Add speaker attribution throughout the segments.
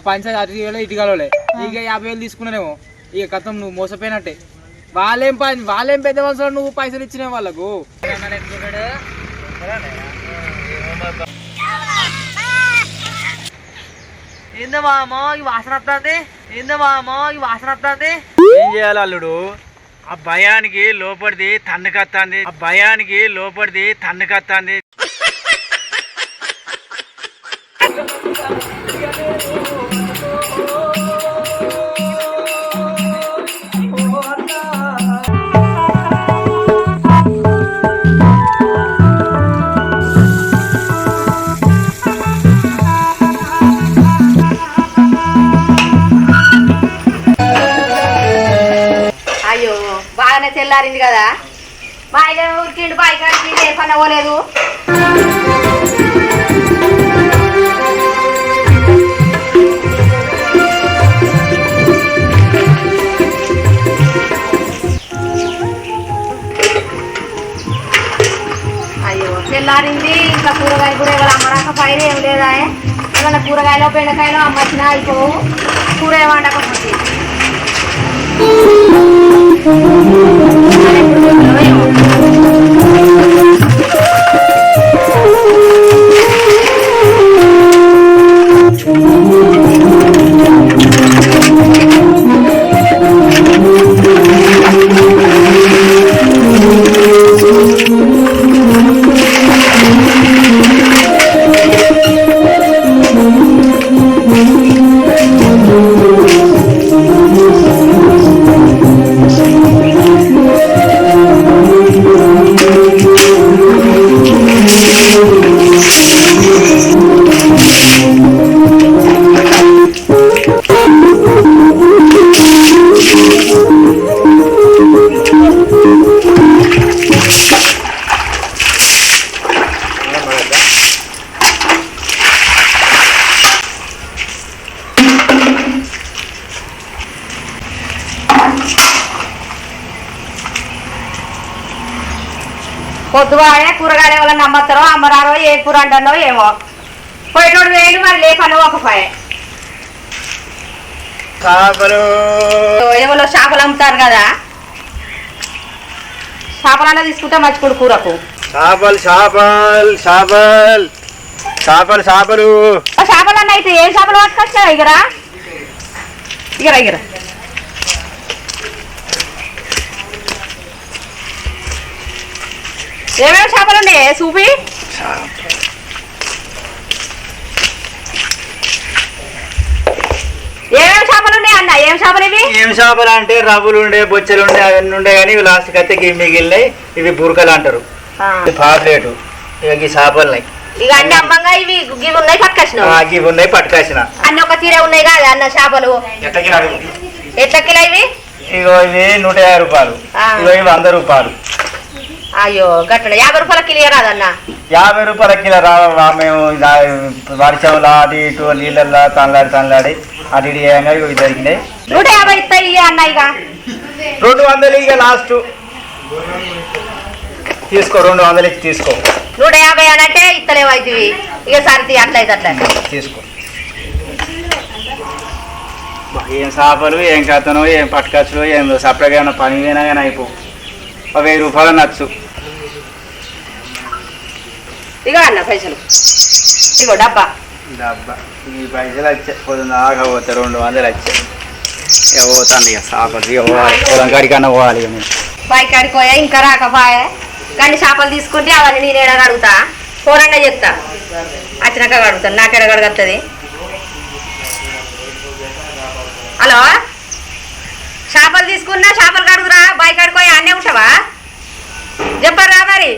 Speaker 1: పంచాయతీ అటు వేలే ఇటు కలవలే ఇక 50,000 తీసుకున్నానేమో ఇక కథం నువ్వు మోసపోయినట్టే. వాళ్ళేం పెద్ద మనుషులు నువ్వు పైసలు ఇచ్చినావు వాళ్ళకు.
Speaker 2: ఏందమ్మా ఈ వాసన వస్తుంది, ఏందమ్మా ఈ వాసన వస్తుంది.
Speaker 1: ఏం చేయాలి అల్లుడు? ఆ భయానికి లోపడిది తన్నుకత్తాంది, ఆ భయానికి లోపడిది తన్నుకత్తాంది.
Speaker 3: బాగానే తెల్లారింది కదా, మా ఆయన ఊరికిండు బాయికాడికి ఏ పని అవ్వలేదు. అయ్యో తెల్లారింది, ఇంకా కూరగాయలు కూడా ఎవరు అమ్మరాక పైన ఏం లేదా, ఏమన్నా కూరగాయలు బెండకాయలు అమ్మచ్చినా అయిపోవు, కూర ఏమండకపోతే. పొద్దుగానే కూరగాయలు ఎవరన్నా అమ్మతారో అమ్మరారో ఏ కూర అంటారో ఏమో, పోయేటోడు వేలు మరి లేకన్నా ఒక పాయ. ఎవరో చేపలు అమ్ముతారు కదా, చేపలన్నా తీసుకుంటే మంచికూడు కూరకు. చేపలన్నా అయితే ఏం చేపలు పట్టుకొచ్చా? ఇగరా ఇగరా ఇగరా ఏమేమి చేపలు ఉన్నాయి చూపి. ఏమేమి చేపలు ఉన్నాయి అన్న? ఏం చేపలు ఇవి?
Speaker 1: ఏం చేపలు అంటే రవ్వులు ఉండే, బొచ్చలు ఉండే, అవన్నీ ఉండే కానీ ఇవి లాస్ట్కి అయితే మిగిలినాయి. ఇవి బురకలు అంటారు, పాపలేటు. ఇక ఈ చేపలున్నాయి
Speaker 3: ఇక అన్ని అమ్మంగా ఇవి గివి ఉన్నాయి పట్టుకొచ్చిన,
Speaker 1: ఇవి ఉన్నాయి పట్టుకొచ్చిన.
Speaker 3: అన్ని ఒక తీరే ఉన్నాయి కదా అన్న చేపలు. ఎట్లా కిలో ఇవి?
Speaker 1: ఇగో ఇవి 150 రూపాయలు, ఇగో ఇవి 100 రూపాయలు.
Speaker 3: అయ్యో గట్ల 50 రూపాయల కిలో రాదన్న?
Speaker 1: 50 రూపాయల కిలో రావా? మేము వర్షంలో అటు ఇటు నీళ్ళల్లో తనలాడి అటు ఇటు ఇవి దొరికినాయి.
Speaker 3: 150 ఇస్తాయి అన్న. ఇక
Speaker 1: 200 ఇక లాస్ట్ తీసుకో, 200 ఇచ్చి తీసుకో.
Speaker 3: 150 అని అంటే ఇస్తలేవు అవుతుంది. ఇక సరిది అట్లయితే అట్లా
Speaker 1: తీసుకో. ఏం చేపలు, ఏం కథనో, ఏం పట్టుకొచ్చులో, ఏం సపరేట్గా ఏమైనా పని పోయినా కానీ అయిపో. 1000 రూపాయలు నచ్చు.
Speaker 3: ఇగో అన్న పైసలు, ఇగో డబ్బా.
Speaker 1: ఈ పైసలు వచ్చాయి, పొద్దున్నాక పోతే 200 వచ్చాయి. ఇక పోతాను ఇక చేపలు ఇక పోవాలి, పొలం కాడికన్నా పోవాలి. ఇక నేను
Speaker 3: బాయ్ కాడికి పోయా ఇంకా రాకపోయా, కానీ చేపలు తీసుకుంటే అవన్నీ నేను ఎడగా అడుగుతా, పోరంగా చెప్తా, వచ్చినాక అడుగుతాను, నాకు ఎడగ అడుగుతుంది. హలో, చేపలు తీసుకున్నా చేపలు కడుగురా, బాయ్ కాడికి పోయి అన్నీ ఉంటావా? చెప్పరా మరి.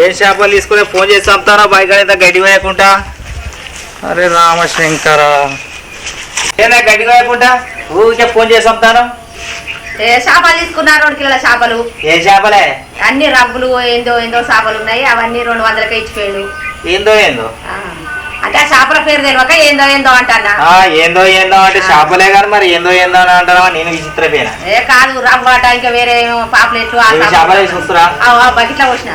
Speaker 1: ఏ చేపలు తీసుకుని ఫోన్ చేసి చంపుతారా బైక్ అయితే గడ్డి వేయకుండా? అరే రామశంకర, ఏనా గడ్డి వేయకుండా ఊరికే ఫోన్ చేసి చంపుతాను.
Speaker 3: ఏ చేపలు తీసుకున్నారు? 2 కిలోల చేపలు.
Speaker 1: ఏ చేపలే?
Speaker 3: అన్ని రవ్వులు ఏందో ఏందో చేపలు ఉన్నాయి, అవన్నీ 200కే ఇచ్చిపోయాడు.
Speaker 1: ఏందో ఏందో
Speaker 3: అంటే ఆ చేపల పేరు తెలియక ఏందో ఏందో అంటానా.
Speaker 1: ఏందో ఏందో అంటే చేపలే కానీ మరి ఏందో ఏందో అని అంటారా నేను విచిత్రపోయినా.
Speaker 3: ఏ కాదు రవ్వాట ఇంకా వేరే పాపులేట్లు
Speaker 1: చేపలు వేసి వస్తురా
Speaker 3: బకెట్లో పోసిన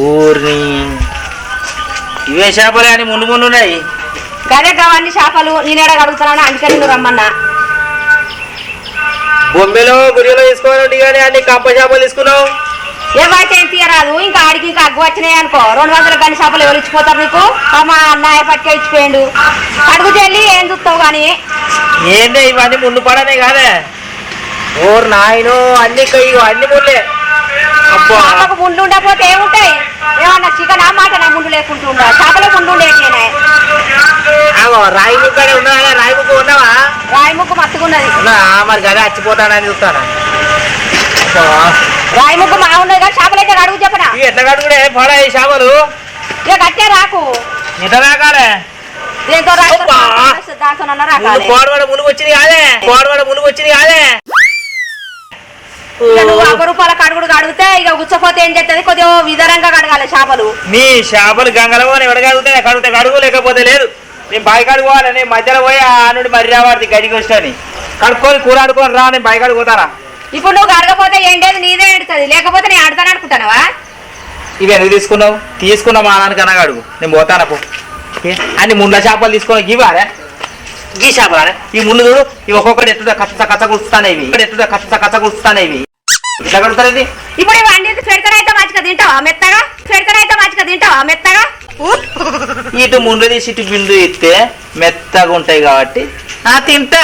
Speaker 1: ఊరిని ఇవే చేపలే అని ముందు ముందు ఉన్నాయి.
Speaker 3: గదే కావన్నీ చేపలు నేనేడ అడుగుతున్నాను అందుకని నువ్వు రమ్మన్నా.
Speaker 1: బొమ్మెలో గురిలో తీసుకోవాలి కానీ అన్ని కంప చేపలు తీసుకున్నావు.
Speaker 3: ఏమైతే ఏం తీయరాదు ఇంకా ఆడికి ఇంకా అగ్గు వచ్చినాయి అనుకో 200 గని చేపలు ఎవరు ఇచ్చిపోతారు నీకు. మా అన్నయ్య పట్టుకే ఇచ్చిపోయాడు అడుగుతే వెళ్ళి ఏం చూస్తావు కానీ.
Speaker 1: ఏంటి ఇవన్నీ ముందు పడనే కాదే ఓరు నాయను అన్ని అన్ని ముళ్ళే.
Speaker 3: చేపకు ముందు ఉండకపోతే ఏముంటాయి ఏమన్నా చికెన్ ఆ మాట నా ముందు లేకుంటుండా చేపలకు ముందు ఉండేటినే.
Speaker 1: రాయి ముక్కనే ఉన్నా రాయి ముక్క ఉన్నావా?
Speaker 3: రాయి ముక్కు మత్తుకున్నది
Speaker 1: మరి గదే చచ్చిపోతానని చూస్తానా.
Speaker 3: రాయి ముక్కు మా ఉన్నది కానీ చేపలు అయితే అడుగు చెప్పనా
Speaker 1: ఎట్లా కడుగుడే పడా ఈ చేపలు
Speaker 3: ఇక కట్టే రాకు
Speaker 1: ఎట్లా రాకాలే
Speaker 3: దేంతో దాంతో రాకాలి.
Speaker 1: కోడవాడ మునుగు వచ్చింది కాదే కోడవాడ మునుగు వచ్చింది కాదే.
Speaker 3: నువ్వు 50 రూపాయల కడుగుడు కడిగితే ఇక గుచ్చపోతే ఏం చేస్తుంది కొద్దిగా విధంగా కడగాలి చేపలు.
Speaker 1: నీ చేపలు గంగలో ఎవడగలుగుతా కడుగుతా కడుగు లేకపోతే లేదు. నేను బాయి కడుకోవాలి నేను మధ్యలో పోయి ఆ నుండి మర్రి రావాడి గడికి వచ్చాని కడుక్కొని కూర ఆడుకొని రా నేను బాయి కడుగుతానా.
Speaker 3: ఇప్పుడు నువ్వు కడగపోతే ఏంటేది నీదే ఎడుతుంది లేకపోతే నేను ఆడతాను అనుకుంటానవా.
Speaker 1: ఇవి ఎందుకు తీసుకున్నావు తీసుకున్నా మా నాన్నకన్నా అడుగు నేను పోతాను పో. అన్ని ముండ్ల చేపలు తీసుకొని ఇవ్వాలే గీ చేపలు ఈ ముందు చూడు ఇవి ఒక్కొక్కటి ఎట్లా కచ్చ కచ్చ కుడుస్తానే ఇవి ఎట్లా కచ్చ కచ్చ కుడుస్తానే ఇవి ఇట్లా కడుగుతారు ఇది.
Speaker 3: ఇప్పుడు ఇవన్నీ పెడతానైతే మంచిగా తింటావా మెత్తగా పెడతానైతే మంచిగా తింటావా మెత్తగా.
Speaker 1: ఇటు ముందు తీసి ఇటు బిందు ఇస్తే మెత్తగా ఉంటాయి కాబట్టి తింటా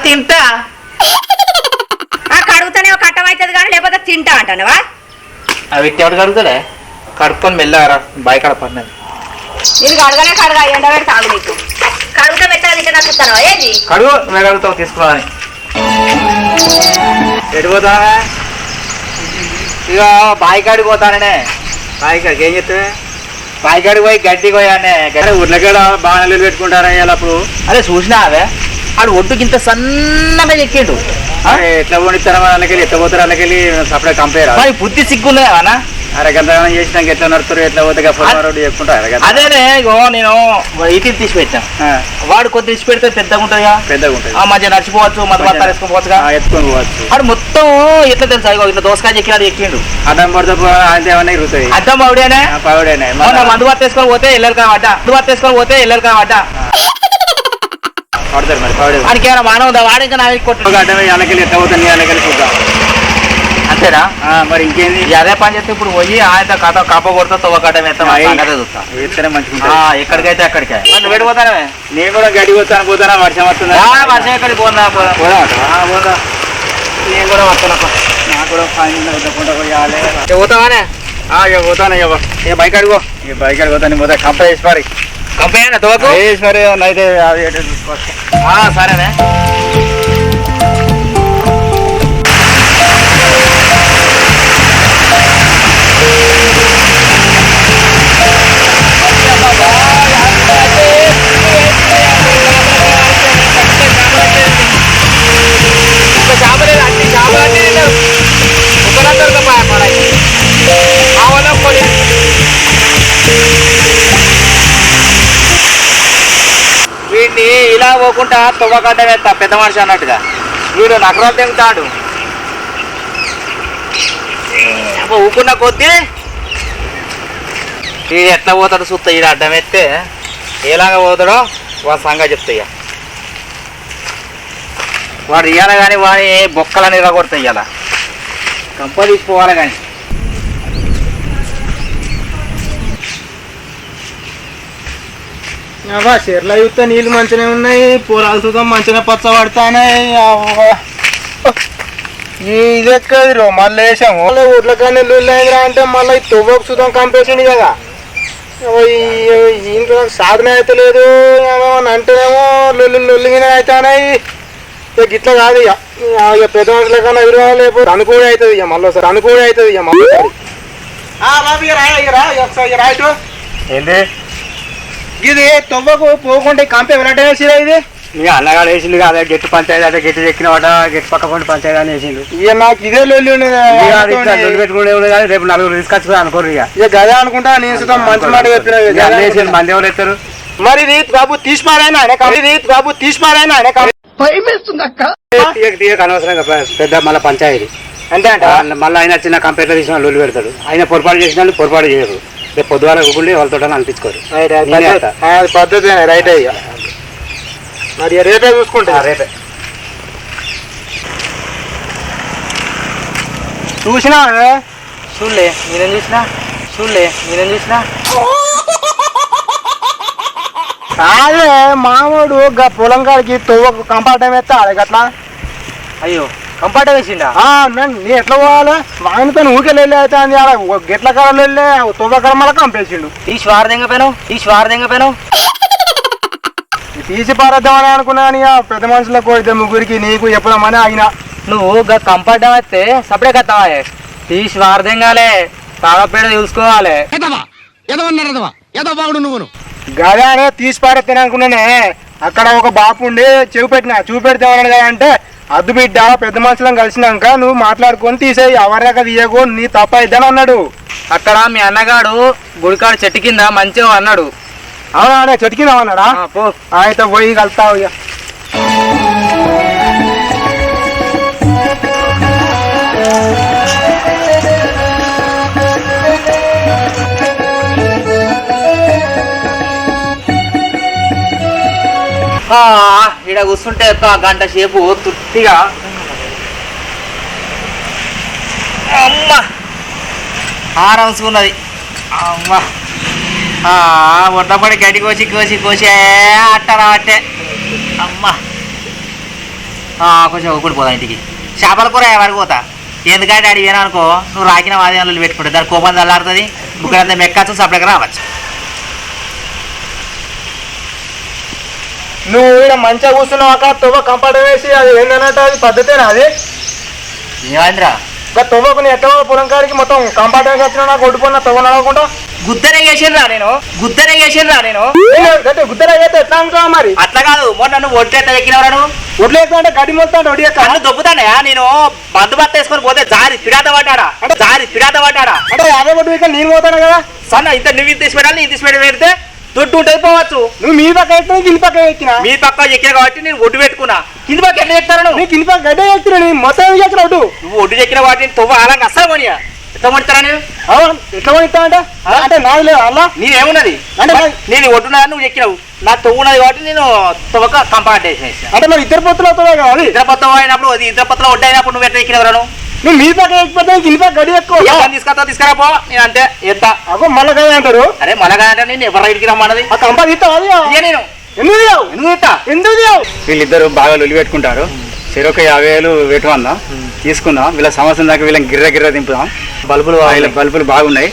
Speaker 1: తింటా
Speaker 3: కడుగుతానే కట్టమవుతుంది కానీ లేకపోతే తింటా అంటానవా.
Speaker 1: అవి ఎవరు కడుగుతాడే కడుక్కొని మెల్లగా బాయ్ కడపడినది
Speaker 3: నేను కడగనే కడగా ఎండబెట్టి తాగు నీకు కడుగుతా మెత్తగా తింటే నాకు ఇస్తాను ఏంది
Speaker 1: కడుగు మేము కడుగుతావు తీసుకున్నావని ఎడిపోతా ఇక బాయి కాడికి పోతాననే బాయి కాడికి ఏం చెప్తావే బాయి కాడికి పోయి గడ్డికి పోయానే ఉర్లగడ బాగా నిలబెట్టుకుంటారా పెట్టుకుంటారా అప్పుడు అదే చూసినా అవే ఆడు ఒడ్డుకి ఇంత సన్నగా ఎక్కిండు ఎట్లా పోనిస్తారా వాళ్ళకెళ్ళి ఎట్లా పోతారు వాళ్ళకెళ్ళి సపరేట్ కంపేర్ బుద్ధి సిగ్గున్నాయా అరగంటగానం చేసినాక ఎట్లా నడుతారు ఎట్లా పోతే చెప్పుకుంటారు అదేనే ఇగో నేను ఇటు తీసి పెట్టాను వాడు కొద్ది తీసి పెడితే పెద్దగా ఉంటుందిగా పెద్దగా ఉంటుంది మధ్య నడిచిపోవచ్చు మధ్య బత్తాలు వేసుకోవచ్చు ఎత్తుకొని పోవచ్చు వాడు మొత్తం ఎట్లా తెలుసా ఇగో ఇట్లా దోసకాయ ఎక్కినాడు ఎక్కిండు అడ్డం పడితే ఏమన్నా ఇరుగుతాయి అడ్డం ఆవిడేనే ఆవిడేనే మందు బత్త వేసుకొని పోతే ఎల్లరు కావట మందు బత్త వేసుకొని పోతే ఎల్లరు కావట పడతారు మరి వాడికి ఏమైనా మానవుదా వాడు ఇంకా నాకు కొట్టు అడ్డమే వాళ్ళకెళ్ళి ఎట్లా పోతాను వాళ్ళకెళ్ళి చూద్దాం అంతేనా మరి ఇంకేంది అదే పని చేస్తే ఇప్పుడు పోయి ఆయన కాప కొడతా తవ్వ కట్టం ఎత్తనే మంచిగా ఎక్కడికైతే అక్కడికే నువ్వు వెళ్ళిపోతానే నేను కూడా గడి పోతానా వర్షం వస్తుందా వర్షం ఎక్కడికి పోదా పోదా నేను కూడా వస్తాను నాకు కూడా పోతావానే పోతాను ఇక బైక్ అడుగు ఇక బైక్ అడుగుతాను పోతా కంప వేసి మరి కంప తవ్వకు వేసి మరి అయితే సరేనే వీడిని ఇలా పోకుండా తువ్వకట్ట వేస్తా పెద్ద మనిషి అన్నట్టుగా వీడు నగరాలు తింటాడు ఊకున్న కొద్దీ వీడు ఎట్లా పోతాడు చూస్తా వీడు అడ్డం ఎత్తే ఎలాగ పోతాడో వాడి సంగతి చెప్తా ఇక వాడు ఇయ్యాల కానీ వాడి బొక్కలని ఇరగొడతాయి ఇవాళ కంప తీసుకోవాలి కానీ
Speaker 4: చెర్ల చూస్తే నీళ్ళు మంచిగా ఉన్నాయి పొలాలు చూద్దాం మంచిగా పచ్చ పడతాయి ఇది ఎక్కది మళ్ళీ వేసాము ఊర్ల కానీ లొల్లి అంటే మళ్ళీ తువ్వకు చూద్దాం కంపేసింది కదా ఇంట్లో సాధన అయితే లేదు ఏమన్నా అంటేనేమో లొల్లిగిన అవుతాయి ఇక గిట్లా కాదు ఇక పెద్ద మనుషుల కన్నా ఎదురు లేకపోతే అనుకూడ అవుతుంది ఇక మళ్ళీ ఒకసారి అనుకూడ అవుతుంది ఇక మళ్ళీ బాబు ఇక రాయిటు
Speaker 1: ఏంటి
Speaker 4: ఇది తొవ్వకు పోకుండా కంప ఎవరంటే ఇది
Speaker 1: ఇక అన్నగాడు వేసిండు అదే గెట్టు పంచాయతీ అదే గెట్టు ఎక్కినవాట గెట్టు పక్క పండు పంచాయతీ అని వేసిండు.
Speaker 4: ఇక నాకు ఇదే లొల్లి ఉండేది
Speaker 1: పెట్టుకుంటే కానీ రేపు నలుగురు తీసుకొచ్చుకుని అనుకోరు.
Speaker 4: ఇక గదే అనుకుంటా నేను సుతం మంచి మాట చెప్పిన
Speaker 1: మంది ఎవరు ఎత్తారు
Speaker 4: మరి రీత్ బాబు తీసిపారైనా రీత్ బాబు తీసిపారైనా
Speaker 1: అనవసరంగా పెద్ద మళ్ళీ పంచాయతీ
Speaker 4: అంతే అంట.
Speaker 1: మళ్ళీ ఆయన చిన్న కంప్యూటర్ తీసిన లొల్లి పెడతాడు. ఆయన పొరపాటు చేసిన వాళ్ళు పొరపాటు చేయరు. రేపు పొద్దుగాల కూకుండి వాళ్ళతో అనిపించుకోరు.
Speaker 4: పద్ధతి రైట్ అయ్యా. మరి రేపే చూసుకుంటా.
Speaker 1: రేపే
Speaker 4: చూసినా
Speaker 2: చూడలే నేనేం చూసినా
Speaker 4: అదే మామూడు పొలం కాడికి తొవ్వకు కంపార్టం ఎత్తా అదే గట్లా.
Speaker 2: అయ్యో కంపార్ట్ వేసిండా?
Speaker 4: నీ ఎట్లా పోవాలి వాయనతో ఊకెళ్ళి వెళ్ళి అయితే అని గెట్ల కాడలు వెళ్ళి తొవ్వ కాడ మళ్ళీ కంపేసిండు.
Speaker 2: తీసి వారదెంగపోయినావు
Speaker 4: తీసి పారేద్దామని అనుకున్నా అని పెద్ద మనుషులకు ఇద్దరు ముగ్గురికి నీకు చెప్పదామని ఆయన.
Speaker 2: నువ్వు కంపార్ట్ వస్తే సపరేట్ కత్తావా? తీసి వారదెంగాలే తాగపేడ చూసుకోవాలి.
Speaker 4: గదే అనే తీసి పారేస్తాను అనుకున్నానే. అక్కడ ఒక బాపు ఉండి చూపెడతామని కదా అంటే అద్దు బిడ్డ పెద్ద మనుషులను కలిసినాక నువ్వు మాట్లాడుకొని తీసేయి ఎవరిదాకా తీయకు నీ తప్ప అయిద్దని అన్నాడు.
Speaker 2: అక్కడ మీ అన్నగాడు గుడికాడు చెట్టు కింద మంచిగా అన్నాడు.
Speaker 4: అవునా చెట్టు కింద అన్నాడా? అయితే పోయి కలుస్తావు ఇక.
Speaker 2: ఇక్కడ కూర్చుంటే గంట సేపు తృప్తిగా అమ్మ ఆరంసుకున్నది. అమ్మ ఒడ్లపడి గడ్డి కోసి అట్టరా అట్టే. అమ్మ కొంచెం ఊపిడి పోదా ఇంటికి. చేపల కూర ఎవరికి పోతా ఎందుకంటే అడిగి అనుకో నువ్వు రాకిన వాద్యాలు పెట్టుకుంటే దాని కోపం చల్లారుతుంది. బుక్కడంతా మెక్కచ్చు సపరేట్గా రావచ్చు.
Speaker 4: నువ్వు ఇక్కడ మంచిగా కూర్చున్నావు అక్కడ తొవ్వ కంపార్ట్ వేసి అది ఏంటన్నట్టు అది పద్ధతేనా? అది
Speaker 2: ఏమైందిరా
Speaker 4: తొవ్వకు ఎట్లా పొలం కాడికి మొత్తం కంపార్ట్ వేసి వచ్చినా నాకు ఒడ్డుకున్న తొవ్వ నడవకుండా
Speaker 2: గుద్దరే చేసిండ్రా నేను
Speaker 4: గుద్దర అయితే ఎట్లా అనుకో మరి.
Speaker 2: అట్లా కాదు మొన్న నువ్వు ఒడ్లు ఎట్లా ఎక్కినవరా? నువ్వు
Speaker 4: ఒడ్లు ఎక్కినా గడ్డి మొత్తం ఒడి
Speaker 2: కన్ను దొబ్బుతానయా? నేను బందుబత్త వేసుకొని పోతే జారి పిడాత పడ్డాడా
Speaker 4: అంటే యాభై ఒడ్డు ఇక్కడ నేను పోతాను కదా.
Speaker 2: సన్న ఇంత నువ్వు ఇంత పెట్టాలి ఇంత పెడితే దొడ్డు ఉంటుంది పోవచ్చు.
Speaker 4: నువ్వు మీ పక్క ఎక్కినా కింది పక్క ఎక్కినా
Speaker 2: మీ పక్క ఎక్కినా కాబట్టి నేను ఒడ్డు పెట్టుకున్నా. కింది పక్క ఎట్లా చెప్తాను?
Speaker 4: నీ కింది పక్క గడ్డ ఎక్కినా నీ మొత్తం ఎక్కిన ఒడ్డు.
Speaker 2: నువ్వు ఒడ్డు చెక్కిన వాటిని తొవ్వ అలాగే అస్సలు కొనియా ఎట్లా కొనిస్తారా? నేను
Speaker 4: ఎట్లా కొనిస్తా అంటే నాది లేదు అలా
Speaker 2: నేనేమున్నది అంటే నేను ఒడ్డున్నా నువ్వు ఎక్కినావు నా తొవ్వున్నది కాబట్టి నేను తొవ్వక కంపార్ట్ వేసేసి.
Speaker 4: అంటే మరి ఇద్దరు పొత్తులు అవుతాయి కదా. అది
Speaker 2: ఇద్దరు పొత్తం అయినప్పుడు అది ఇద్దరు పొత్తులు ఒడ్డు అయినప్పుడు నువ్వు ఎట్లా ఎక్కినవరా?
Speaker 4: నువ్వు మీ పక్క ఎక్కిపోతే కింది పక్క గడి ఎక్కువ
Speaker 2: తీసుకురాపో నేను అంతే ఎంత
Speaker 4: అగో మళ్ళా కదా అంటారు.
Speaker 2: అరే మళ్ళా అంటే నేను ఎవరు రైడ్కి రమ్మన్నది
Speaker 4: ఆ కంప తీస్తావు
Speaker 2: నేను
Speaker 4: ఎందుకు
Speaker 1: వీళ్ళిద్దరు బాగా లొల్లి పెట్టుకుంటారు. చెరొక 50,000 పెట్టుకుందాం తీసుకుందాం. వీళ్ళ సంవత్సరం దాకా వీళ్ళని గిర్ర దింపుదాం. బల్బులు బాగున్నాయి.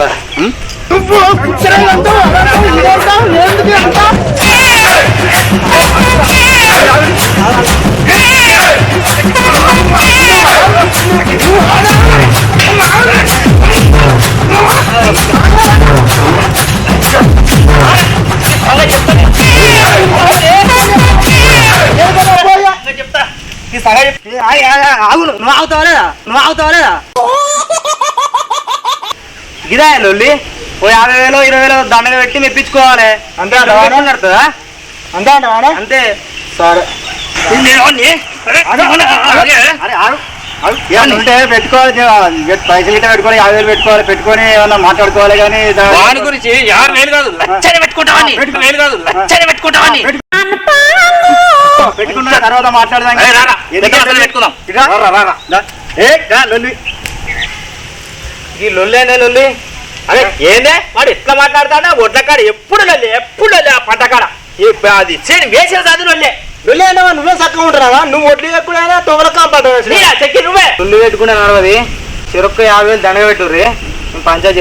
Speaker 2: నువ్వు ఆగుతావాలేదా గిదా లొల్లి ఓ 50,000 20,000 దండగా పెట్టి మెప్పించుకోవాలి.
Speaker 4: అంతే
Speaker 2: నడుతుందా?
Speaker 4: అంతే అంట
Speaker 2: అంతే
Speaker 4: సరే
Speaker 1: ఉంటే పెట్టుకోవాలి. పైసలు గిట్ట పెట్టుకోవాలి. 50,000 పెట్టుకొని ఏమన్నా మాట్లాడుకోవాలి. కానీ
Speaker 2: దాని గురించి 50,000 కాదు లక్షలు పెట్టుకుంటామని
Speaker 1: పెట్టుకున్న తర్వాత మాట్లాడదాం.
Speaker 2: పెట్టుకుందాం.
Speaker 1: ఈ లొల్లి
Speaker 2: అదే ఏందే వాడు ఎట్లా మాట్లాడతాడా? ఒడ్ల కాడ ఎప్పుడు లొల్లి ఆ పంట కాడ అది వేసిన చదువు లొల్లే.
Speaker 4: లొల్లి అంటే నువ్వే చక్కగా ఉంటున్నావా? నువ్వు ఒడ్లు ఎప్పుడైనా తొవ్వల కంపార్ట్
Speaker 2: చెక్కి నువ్వే
Speaker 1: లొల్లి పెట్టుకునే నడవది. చెరొక్క 50,000 దండగా పెట్టుర్రి. మేము పంచాయతీ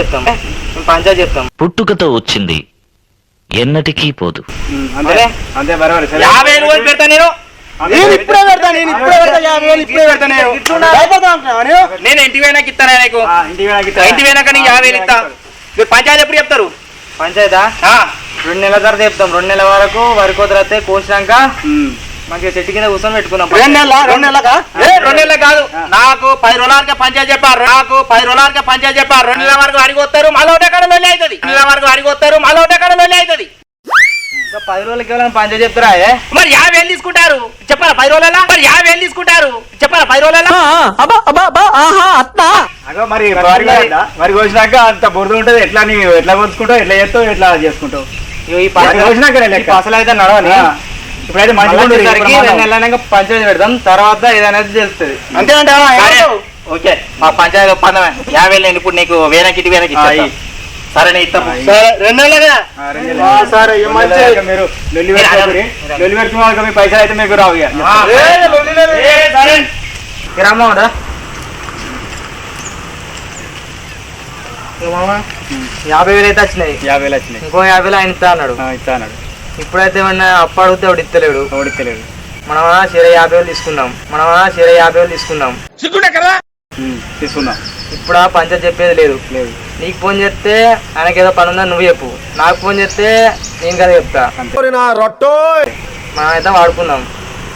Speaker 1: చెప్తాం.
Speaker 5: పుట్టుకతో వచ్చింది ఎన్నటికీ పోదు.
Speaker 1: అంతే బరాబర్.
Speaker 2: 50,000 పెడతా
Speaker 4: నేను ఇప్పుడే పెడతా 50,000 ఇప్పుడే పెడతా
Speaker 2: నేను ఇంటి పోయినాక ఇస్తాను నీకు. ఇంటి పోయినాక నీకు 50,000 ఇస్తా. మీరు పంచాయతీ ఎప్పుడు చెప్తారు?
Speaker 1: పంచాయతా 2 నెలల తర్వాత చెప్తాం. 2 నెలల వరకు వరి కోతలు వస్తే కోసినాక మంచిగా చెట్టు కింద కూర్చొని పెట్టుకుందాం.
Speaker 4: 2 నెలలకా?
Speaker 2: 2 నెలలు కాదు, నాకు 10 రోజులకే పంచాయతీ చెప్పారు. 2 నెలల వరకు అడిగొస్తారు, మళ్ళీ ఒకటే కాడ లొల్లి అవుతుంది. 2 నెలల వరకు అడిగొస్తారు, మళ్ళీ ఒకటే కాడ లొల్లి అవుతుంది.
Speaker 1: ఇంకా 10 రోజులకి ఎవరైనా పంచాయతీ చెప్తారా?
Speaker 2: మరి 50,000 తీసుకుంటారు చెప్పారా 10 రోజులలో? మరి 50,000 తీసుకుంటారు చెప్పారా 10 రోజులలో?
Speaker 1: అగో మరి వరి కోసినాక అంత బురద ఉంటుంది. ఎట్లా నీవు ఎట్లా కోసుకుంటావు, ఎట్లా చేస్తావు, ఎట్లా చేసుకుంటావు?
Speaker 2: ఈ
Speaker 1: వరి కోసినాక అసలు అయితే నడవని. ఇప్పుడైతే మంచిగా 2 నెలలైనా పంచాయతీ పెడదాం, తర్వాత ఏదైనా తెలుస్తుంది.
Speaker 4: అంతే అంటావా?
Speaker 2: ఓకే, మా పంచాయతీ ఒప్పందమే. 50,000 ఇప్పుడు నీకు వేనకి సరే నేను ఇస్తాను.
Speaker 4: సరే 2 నెలలుగా సరే
Speaker 1: మీరు లొల్లి పెట్టుకున్న మీ పైసలు అయితే మీకు రావు. రామ్మా
Speaker 4: 50,000 అయితే వచ్చినాయి.
Speaker 1: 50,000 వచ్చినాయి.
Speaker 4: ఇంకో 50,000 ఆయన ఇస్తా అన్నాడు.
Speaker 1: ఇస్తా అన్నాడు.
Speaker 4: ఇప్పుడైతే ఏమన్నా అప్పు అడిగితే వాడు ఇస్తలేడు.
Speaker 1: ఓడితలేదు.
Speaker 4: మనమా సరే 50,000 తీసుకుందాం.
Speaker 1: తీసుకుందాం.
Speaker 4: ఇప్పుడు ఆ పంచాయతీ చెప్పేది లేదు. నీకు ఫోన్ చేస్తే ఆయనకి ఏదో పని ఉందని నువ్వు చెప్పు, నాకు ఫోన్ చేస్తే నేను కదా చెప్తా. మనమైతే వాడుకుందాం.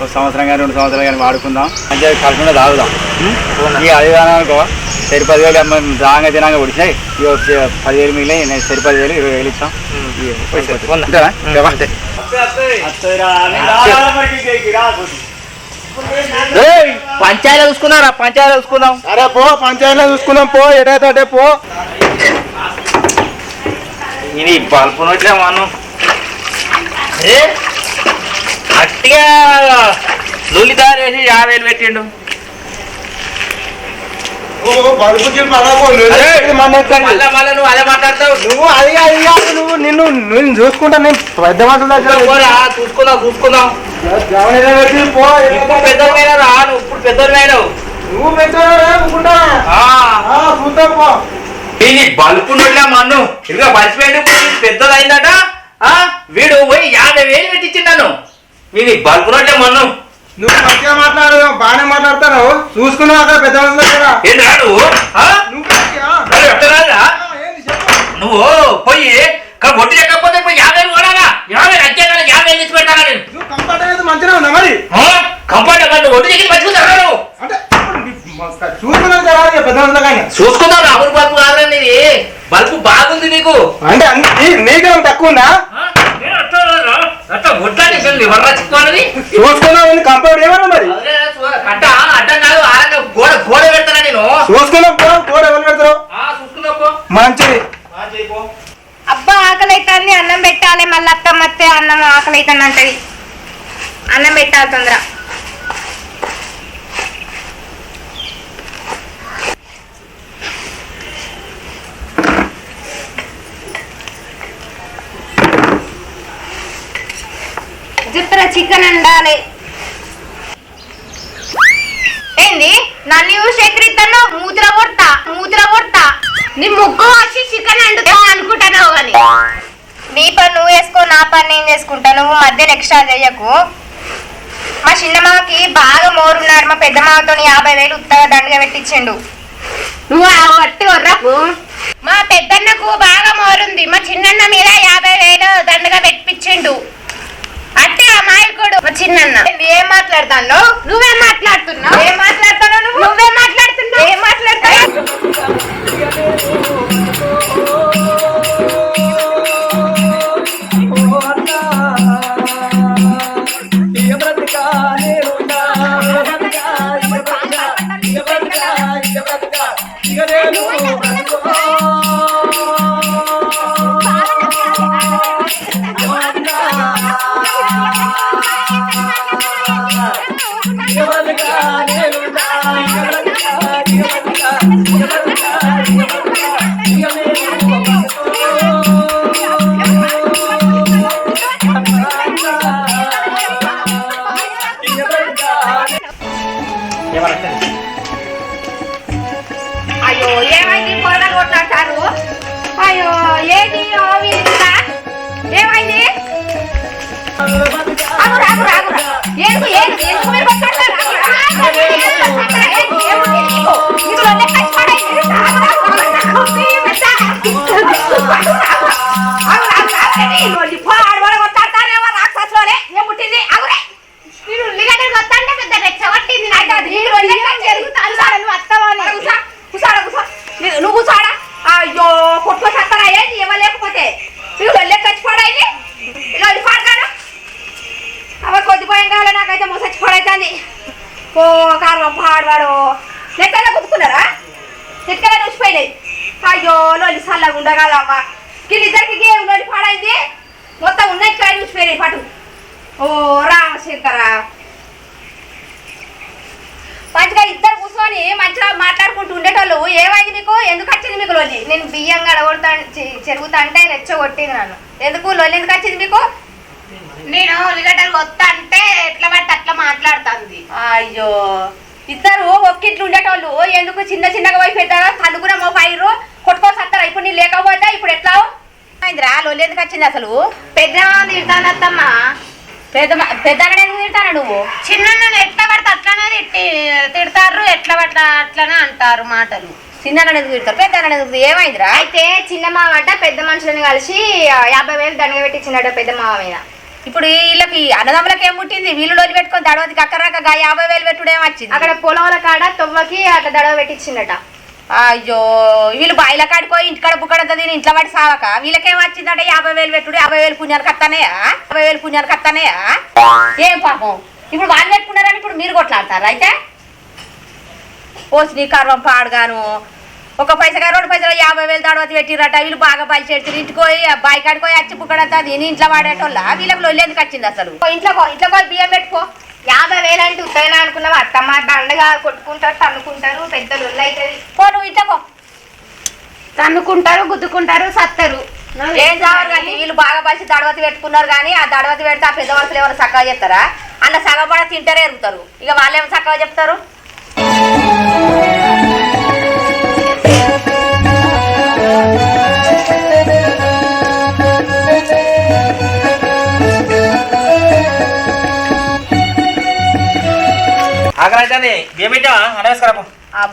Speaker 1: 1 సంవత్సరం కానీ 2 సంవత్సరాలు కానీ వాడుకుందాం. పంచాయతీ కలుపుకుండా తాగుదాం. ఇక అది అనుకో సరి 10,000 రాగా తినాగా పొడిచాయి. 10,000 మిగిలినాయి. నేను సరి 10,000 20,000 ఇచ్చాం.
Speaker 2: పంచాయతీ చూసుకున్నారా? పంచాయతీ చూసుకుందాం.
Speaker 4: అరే పో, పంచాయతీలో చూసుకుందాం పో, ఎటైతే అటే పో.
Speaker 2: ఇది బల్పు నోట్లే మనం గట్టిగా లొల్లి తయారు చేసి 50,000 పెట్టిండు. మళ్ళా నువ్వు అదే మాట్లాడతావు.
Speaker 4: నువ్వు అది నువ్వు నిన్ను చూసుకుంటా. నేను పెద్ద మనుషుల దగ్గర
Speaker 2: చూసుకుందాం.
Speaker 4: పో.
Speaker 2: ఇప్పుడు పెద్దోళ్ళైనా రా, నువ్వు ఇప్పుడు పెద్దోళ్ళైనావు.
Speaker 4: నువ్వు పెద్దకుంటా చూద్దాం పో.
Speaker 2: ఇది బల్పు నోట్లే మన్ను ఇదిగా బలిసిపోయింది. పెద్దది అయిందట. వీడు పోయి 50,000 పెట్టించిండాను. ఇది బల్పు నోట్లే మన్ను.
Speaker 4: నువ్వు మంచిగా మాట్లాడు, బాగానే మాట్లాడతావు. చూసుకున్నావు అక్కడ పెద్ద మనుషుల దగ్గర.
Speaker 2: ఏంటా నువ్వు? నువ్వు పోయి ఒట్టి చెక్కకపోతే పోయి 50,000 కొనాలా? 50,000 వచ్చేదాన్ని 50,000 తీసి పెడతాను నేను.
Speaker 4: నువ్వు కంఫర్ట్ అనేది మంచిగా ఉందా మరి?
Speaker 2: కంఫర్ట్ కాదు, ఒట్టి చెక్కి మంచిగా నువ్వు
Speaker 4: అంటే చూసుకున్నావు కదా పెద్ద మనుషుల కానీ.
Speaker 2: చూసుకుందావు. రాబుల్ బల్బు కాదండి, ఇది బల్బు బాగుంది నీకు.
Speaker 4: అంటే నీకేమో తక్కువ ఉందా? చూసుకున్నావు కంఫర్ట్ ఏమన్నా మరి?
Speaker 2: అడ్డం కాదు, ఆరంగా గోడ పెడతానా నేను.
Speaker 4: చూసుకున్నావు కూడా ఎవరు పెడతారు? మంచిది.
Speaker 3: అబ్బా ఆకలి అవుతుంది, అన్నం పెట్టాలి. మళ్ళీ అత్తమ్మ వస్తే అన్నం ఆకలి అవుతుంది అంటది. అన్నం పెట్టాలి తొందర. చెప్తారా చికెన్ ఉండాలి. ఏంది నన్ను చూసి ఎక్కడిస్తాను? మూతిర కొడతా. నీ ముగ్గు వచ్చి చికెన్ అండుతా అనుకుంటాను కానీ నీ పని నువ్వు వేసుకో, నా పని నేను చేసుకుంటా. నువ్వు మధ్యలో ఎక్స్ట్రా చెయ్యకు. మా చిన్నమ్మకి బాగా మోరున్నారు. మా పెద్ద మామతో 50,000 ఉత్తగా దండగా పెట్టించిండు. నువ్వు వట్టి వర్రకు. మా పెద్దన్నకు బాగా మోరుంది. మా చిన్నన్న మీద 50,000 దండగా పెట్టించిండు. అట్టే అమాయకుడు మా చిన్నన్న. ఏం మాట్లాడతాను? నువ్వేం మాట్లాడుతున్నావు? ఏం మాట్లాడుతున్నావు? నువ్వేం మాట్లాడుతున్నావు? ఏం మాట్లాడతావు? అయ్యో ఏమైంది? పొరలు కొట్లాడతారు. అయ్యో ఏది ఏమైంది? రాక్షసులే ఏముట్టింది? అయితే మోసచ్చి పడైతుంది ఓ కారం పాడవాడు నెక్కగా కుట్టుకున్నారా నెక్కగా చూసిపోయినాయి అయ్యో లోని సల్లగా ఉండగలమ్మా వీళ్ళిద్దరికి లోని పాడైంది మొత్తం ఉన్నాయి కాయ చూసిపోయినాయి పటు ఓ రామశంకర మంచిగా ఇద్దరు కూర్చొని మంచిగా మాట్లాడుకుంటూ ఉండేటోళ్ళు ఏమైంది మీకు ఎందుకు వచ్చింది మీకు లోలి నేను బియ్యం గడగొడతా చెరుగుతా అంటే రెచ్చగొట్టింది నన్ను ఎందుకు లోలి ఎందుకు వచ్చింది మీకు నేను ఉల్లిగడ్డలు వస్తా అంటే ఎట్లా పట్టి అట్లా మాట్లాడుతుంది అయ్యో ఇద్దరు ఒక్కిట్లు ఉండేటోళ్ళు ఎందుకు చిన్న చిన్నగా పోయి పెద్దగా కనుక్కున్న మో పైరు కొట్టుకొని వస్తారా ఇప్పుడు నీ లేకపోతే ఇప్పుడు ఎట్లా అయిందిరా లోలి ఎందుకు వచ్చింది అసలు పెద్ద తిడతానత్తమ్మా పెద్దగా ఎందుకు తిడతాను నువ్వు చిన్న ఎట్లా పడితే అట్లానే తిడతారు ఎట్లా పడితే అట్లనే అంటారు మాటలు చిన్న ఎందుకు తిడతారు పెద్ద ఎందుకు ఏమైందిరా అయితే చిన్న మామ అంట పెద్ద మనుషులని కలిసి 50,000 దండగా పెట్టించినట్టు పెద్ద మామ మీద ఇప్పుడు వీళ్ళకి అన్నదమ్ములకి ఏం పుట్టింది వీళ్ళు రోజు పెట్టుకొని దడవతికి అక్కరాక 50,000 పెట్టుడు ఏమొచ్చింది అక్కడ పొలంల కాడ తొవ్వకి అట్లా దడవ పెట్టించిందట అయ్యో వీళ్ళు బాయిల కాడిపోయి ఇంటికాడ బుక్కడంతా తిని ఇంట్లో పడి సావక వీళ్ళకేం వచ్చిందంటే 50,000 పెట్టుడు 50,000 పుణ్యానికి వస్తానేయా 50,000 పుణ్యానికి వస్తానేయా ఏం పాపం ఇప్పుడు వాళ్ళు పెట్టుకున్నారని ఇప్పుడు మీరు కొట్లాడతారు అయితే పోసి నీ కర్వం పాడుగాను ఒక పైసగా 2 పైసలు 50,000 దడవతి పెట్టిరట వీళ్ళు బాగా పలిచేడుతురు ఇంటికి పోయి బాయి కాడిపోయి వచ్చి బుక్కడంతా తిని ఇంట్లో వాడేటోళ్ళ వీళ్ళకి లొల్లి ఎందుకు వచ్చింది అసలు ఇంట్లో పోయి బియ్యం పెట్టుకో 50,000 అంటే ఉత్తైనా అనుకున్నావు అత్తమ్మ దండగా కొట్టుకుంటారు తన్నుకుంటారు పెద్ద లొల్లి అవుతుంది పో నువ్వు ఇంట్లో తన్నుకుంటారు గుద్దుకుంటారు సత్తరు ఏం చావరు కానీ వీళ్ళు బాగా పలిచి దడవతి పెట్టుకున్నారు కానీ ఆ దడవతి పెడితే ఆ పెద్ద వలసలు ఎవరు చక్కగా చెప్తారా అన్న సగం పడ తింటారే ఎరుగుతారు ఇక వాళ్ళేమో చక్కగా చెప్తారు
Speaker 2: ఆకలి ఏమిటా అనేసుకురాపు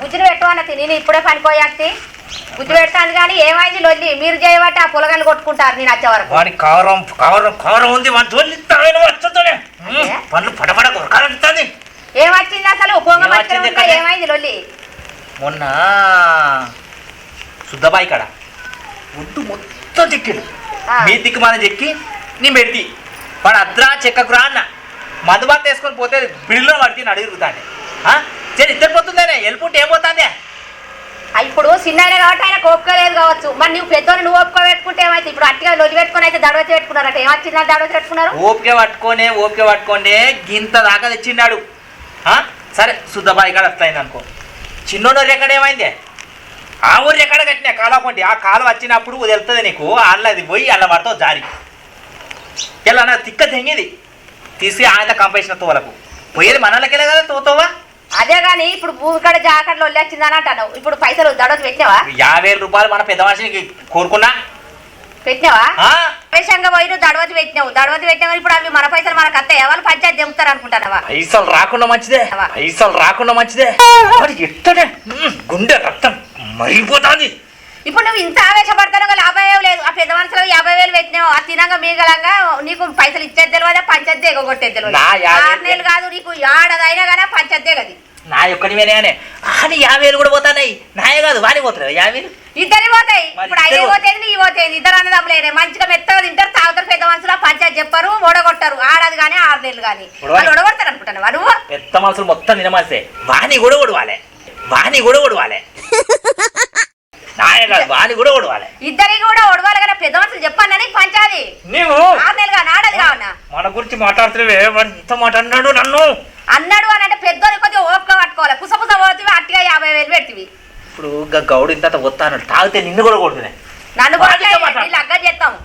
Speaker 3: బుజ్జిని పెట్టు నేను ఇప్పుడే పనిపోయాక్తి బుజ్జి పెడతాను కానీ ఏమైంది లొల్లి మీరు చేయబట్టి ఆ పొలగాలు కొట్టుకుంటారు నేను వచ్చే వరకు
Speaker 2: వాడి కారం కారం కారం ఉంది వాడి జోలి వచ్చుతోనే పళ్ళు పడపడ కొరకాలంటుంది
Speaker 3: ఏమొచ్చింది అసలు ఏమైంది లొల్లి
Speaker 2: మొన్న శుద్ధబాయి కాడ ఒడ్డు మొత్తం చెక్కిడు మీ దిక్కు మనం చెక్కి నీ పెడితి వాడు అద్రా చెక్కకురా అన్న మధుబాత్ వేసుకొని పోతే బిల్లులో పడితే అడుగుతాండి సరే ఇద్దరు పోతుందేనే వెళ్ళిపోతే ఏమవుతుందే
Speaker 3: ఇప్పుడు చిన్న కాబట్టి ఆయన ఒప్పుకోలేదు కావచ్చు మరి నువ్వు పెద్దోళ్ళు నువ్వు ఒప్పుకో పెట్టుకుంటే ఏమైతే ఇప్పుడు అట్టిగా లొల్లి పెట్టుకుని అయితే దడవతి పెట్టుకున్నారట ఏమొచ్చింది దడవతి పెట్టుకున్నారు
Speaker 2: ఓపిక పట్టుకోండి గింత దాకా తెచ్చిండాడు సరే శుద్ధబాయి కాడ వస్తాయింది అనుకో చిన్నోడు ఎక్కడ ఏమైందే ఆ ఊరు ఎక్కడ కట్టినా కాలపోండి ఆ కాలు వచ్చినప్పుడు తెలుస్తుంది నీకు అల్లది పోయి అల్ల పడతావు జారి ఇలా నా తిక్క తెంగిది తీసి ఆయన కంపేసిన తోలకు పోయేది మనలకెళ్ళే కదా తోతోవా
Speaker 3: అదే గాని ఇప్పుడు భూమి కాడ జాకెట్లో వచ్చిందని అంటాను ఇప్పుడు పైసలు దడవతి పెట్టినావా
Speaker 2: 50,000 రూపాయలు మన పెద్ద మనిషికి కోరుకున్నా
Speaker 3: పెట్టినావా ఆవేశంగా పోయి నువ్వు దడవతి పెట్టినావు ఇప్పుడు అవి మన పైసలు మనకు అత్తాయి వాళ్ళు పంచాయతీ దింపుతారు అనుకుంటానవా
Speaker 2: పైసలు రాకుండా మంచిదే ఎట్టడే గుండె రక్తం మరిగిపోతుంది
Speaker 3: ఇప్పుడు నువ్వు ఇంత ఆవేశపడతాను 50,000 లేదు ఆ పెద్ద మనుషులు 50,000 పెట్టినావు ఆ తినంగా మిగలంగా నీకు పైసలు ఇచ్చేది తెలియదా పంచాయతీ ఎగొట్టేది తెలియదు 6 నెలలు కాదు నీకు ఏడాదైనా కానీ పంచాయతీ కది
Speaker 2: నా ఒక్కడి వేనే అని 50,000 కూడా పోతాయి నాయే కాదు వాడి పోతున్నాయి 50,000
Speaker 3: ఇద్దరి పోతాయి ఇప్పుడు అయ్యే పోతేది నీ పోతేది ఇద్దరు అన్నదమ్ములేరే మంచిగా మెత్తగా తింటారు తాగుతారు పెద్ద మనుషులు పంచాయతీ చెప్పారు ఓడగొట్టారు ఆడది కానీ 6 నెలలు కానీ వాళ్ళు ఓడగొడతారు అనుకుంటాను వాడు
Speaker 2: పెద్ద మనుషులు మొత్తం నిలమాస్తే వాణి కూడా ఓడవాలి వాణి కూడా ఓడవాలి
Speaker 3: ఇద్దరికి కూడా ఓడవాలి కదా పెద్ద మనుషులు చెప్పానని పంచాది
Speaker 2: నీవు
Speaker 3: 6 నెలలు కానీ ఆడది కావన్నా
Speaker 2: మన గురించి మాట్లాడుతున్నావే ఎంత మాట అన్నాడు నన్ను
Speaker 3: అన్నాడు అని అంటే పెద్దోని కొద్దిగా ఓపిక పట్టుకోవాలి పుసపుస పోతివి అట్టిగా 50,000 పెడితివి
Speaker 2: ఇప్పుడు గౌడు ఇంత వస్తాను తాగితే నిన్ను కూడా కొడుతున్నాయి
Speaker 3: నన్ను కూడా అగ్గ చేస్తాము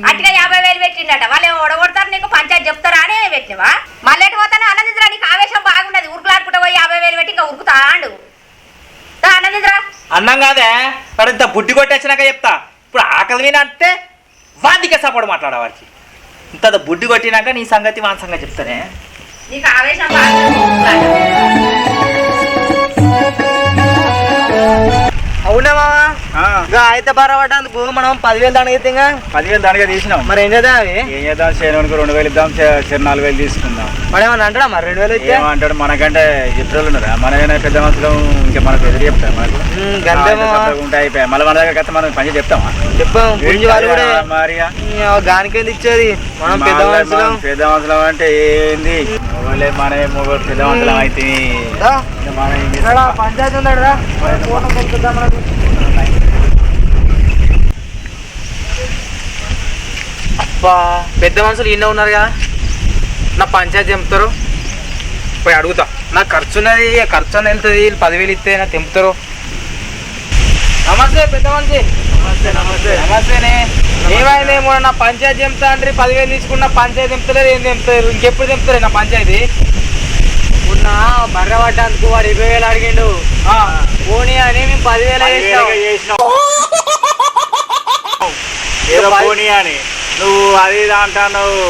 Speaker 3: అట్టిగా 50,000 పెట్టిండట వాళ్ళు ఓడగొడతారు నీకు పంచాయతీ చెప్తారా అని పెట్టినవా మళ్ళీ ఎటు పోతాను ఆనందించరా నీకు ఆవేశం బాగున్నది ఉరుకులాడుకుంటా పోయి 50,000 పెట్టి ఇంకా ఉరుకుతా అండు ఆనందించరా
Speaker 2: అన్నం కాదే మరి ఇంత బుడ్డి కొట్టేసినాక చెప్తా ఇప్పుడు ఆకలి విన అంటే వాదికే సపోర్ట్ మాట్లాడవాడికి ఇంత బుడ్డి కొట్టినాక నీ సంగతి వాని సంగతి చెప్తానే
Speaker 3: నీకు ఆవేశం బాగా
Speaker 1: అవునా మామా అయితే బరపడ్డందుకు మనం 10,000 దండగా అయితే
Speaker 4: 10,000 దండగా తీసినాం
Speaker 1: మరి ఏం చేద్దాం అవి
Speaker 4: ఏం చేద్దాం చేనునికి 2,000 ఇద్దాం 4,000 తీసుకుందాం
Speaker 1: మరి ఏమన్నా అంటాడా మరి 2,000 ఇస్తే
Speaker 4: ఏమంటాడు మనకంటే చిత్రాలు ఉన్నారా మనకైనా పెద్ద మనుషులు ఇంకా మనకు ఎదురు చెప్తారు మనకు ఉంటాయి అయిపోయాయి మళ్ళీ మన దగ్గర కథ మనం పని చెప్తామా
Speaker 1: చెప్పాం గురించి వాళ్ళు కూడా
Speaker 4: మరి
Speaker 1: గానికేంది ఇచ్చేది మనం పెద్ద మనుషులం
Speaker 4: అంటే ఏంది
Speaker 1: మన మొగలు పెద్దవంతులం అయితే
Speaker 4: పంచాయతీ ఉన్నాడు రా
Speaker 1: అబ్బా పెద్ద మనుషులు ఇన్న ఉన్నారు కదా నా పంచాయతీ తెంపుతారు పోయి అడుగుతా నాకు ఖర్చు ఉన్నది ఖర్చు అని వెళ్తుంది వీళ్ళు 10,000 ఇస్తే నాకు తెంపుతారు. నమస్తే పెద్ద మనిషి. నమస్తేనే. ఏమైందేమో నా పంచాయతీ తెంపుతా అంటే 10,000 తీసుకున్నా పంచాయతీ తెంపుతలేదు ఏం తెంపుతారు ఇంకెప్పుడు తెంపుతారు నా పంచాయతీ
Speaker 2: ఉన్న బర్ర పడ్డానికి వాడు 20,000 అడిగిండు పోనీ అని మేము 10,000
Speaker 1: చేసినావు పోనీ అని నువ్వు అది అంటావు.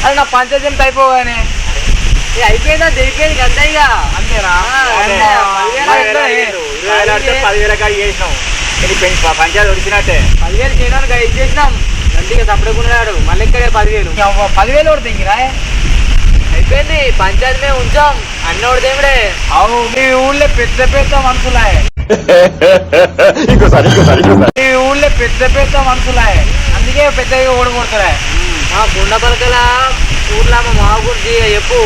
Speaker 1: అది నా పంచాయతీ తెంపుతా అయిపోగానే
Speaker 2: అయిపోయిందా అయిపోయింది అంతే ఇక
Speaker 1: అంతేనా 10,000 చేసినావు పంచాయతీ వచ్చినట్టే
Speaker 2: 10,000 చేయడానికి ఇచ్చేసినాం గంటిగా తప్పడుకున్నాడు మళ్ళీ ఇక్కడే 10,000
Speaker 1: 10,000 కూడా దిగిరా
Speaker 2: అయిపోయింది పంచాయతీ మేము ఉంచాం అన్నోడు దేవుడే.
Speaker 1: అవు మీ ఊళ్ళో పెద్ద పెద్ద మనుషులే మీ ఊళ్ళో పెద్ద పెద్ద మనుషులే అందుకే పెద్దగా ఓడగొడుతులే.
Speaker 2: మా గుండ పలకల ఊర్లో మా గురించి చెప్పు.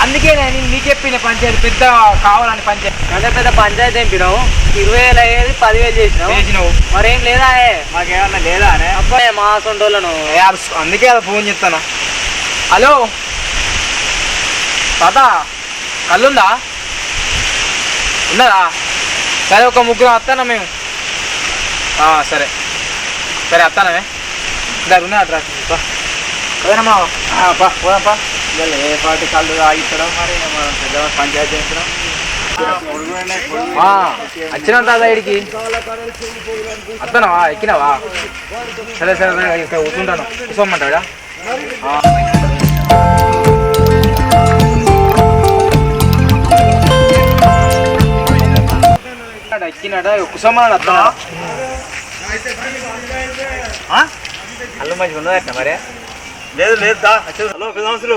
Speaker 1: అందుకే నేను నీకు చెప్పిన పంచాయతీ పెద్ద కావాలని పంచాయతీ
Speaker 2: పెద్ద పెద్ద పంచాయతీ తెంపినావు 20,000 అయ్యేది 10,000 చేసినావు మరేం లేదా
Speaker 1: మాకేమన్నా లేదా అనే
Speaker 2: అబ్బాయి మా సొంటోళ్ళను
Speaker 1: అందుకే అది ఫోన్ చేస్తాను. హలో తాత కళ్ళుందా ఉన్నదా సరే ఒక ముగ్గురు వస్తానా మేము సరే సరే వస్తానమే దాని ఉన్నా అట్రా పోయినమ్మా పోదాంపా ఏ పార్టీ కళ్ళు ఆగిస్తాడో మరి పెద్ద పంచాయతీ చేస్తున్నాం వచ్చినా తాత ఇడికి వస్తానవా ఎక్కినావా సరే సరే ఇక్కడ కూర్చుంటాను కూర్చోమంటాడా ఎక్కినాడా కూర్చోమన్నాడు వస్తానా అల్లు మంచిగా ఉన్నదట మరే
Speaker 6: లేదు లేదు హలో పెద్దమనుషులు